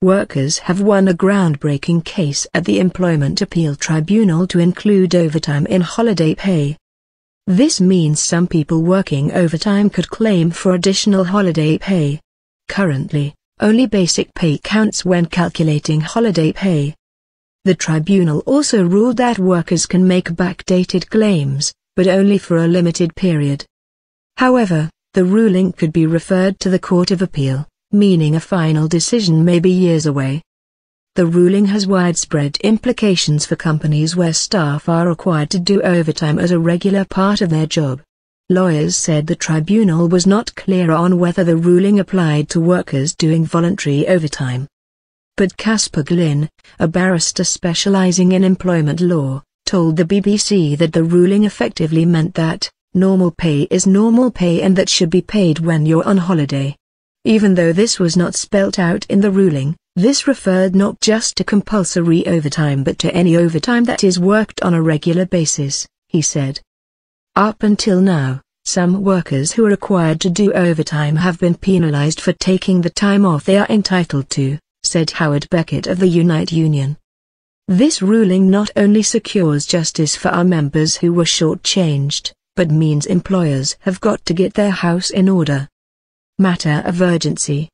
Workers have won a groundbreaking case at the Employment Appeal Tribunal to include overtime in holiday pay. This means some people working overtime could claim for additional holiday pay. Currently, only basic pay counts when calculating holiday pay. The tribunal also ruled that workers can make backdated claims, but only for a limited period. However, the ruling could be referred to the Court of Appeal, meaning a final decision may be years away. The ruling has widespread implications for companies where staff are required to do overtime as a regular part of their job. Lawyers said the tribunal was not clear on whether the ruling applied to workers doing voluntary overtime. But Caspar Glyn, a barrister specialising in employment law, told the BBC that the ruling effectively meant that normal pay is normal pay and that should be paid when you're on holiday. Even though this was not spelt out in the ruling, this referred not just to compulsory overtime but to any overtime that is worked on a regular basis, he said. Up until now, some workers who are required to do overtime have been penalized for taking the time off they are entitled to, said Howard Beckett of the Unite Union. This ruling not only secures justice for our members who were shortchanged, but means employers have got to get their house in order. Matter of urgency.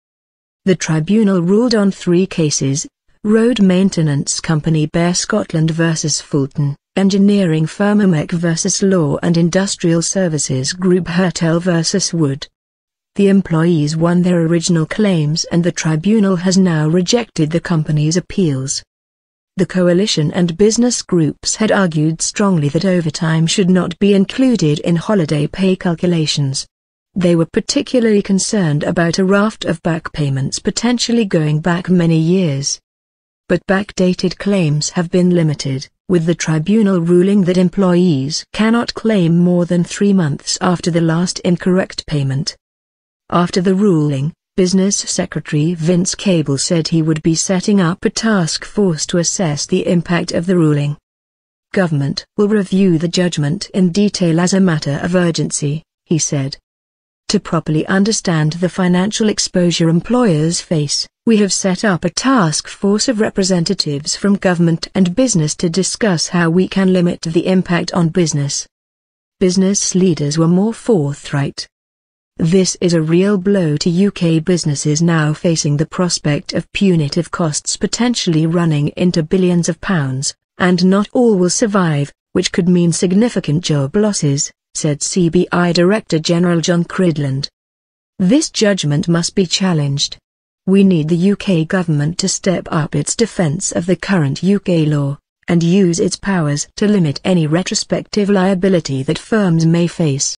The tribunal ruled on 3 cases: road maintenance company Bear Scotland vs Fulton, engineering firm AMEC vs Law and Industrial Services Group Hertel vs Wood. The employees won their original claims and the tribunal has now rejected the company's appeals. The coalition and business groups had argued strongly that overtime should not be included in holiday pay calculations. They were particularly concerned about a raft of back payments potentially going back many years. But backdated claims have been limited, with the tribunal ruling that employees cannot claim more than 3 months after the last incorrect payment. After the ruling, Business Secretary Vince Cable said he would be setting up a task force to assess the impact of the ruling. Government will review the judgment in detail as a matter of urgency, he said. To properly understand the financial exposure employers face, we have set up a task force of representatives from government and business to discuss how we can limit the impact on business. Business leaders were more forthright. This is a real blow to UK businesses now facing the prospect of punitive costs potentially running into billions of pounds, and not all will survive, which could mean significant job losses, said CBI Director General John Cridland. This judgment must be challenged. We need the UK government to step up its defence of the current UK law, and use its powers to limit any retrospective liability that firms may face.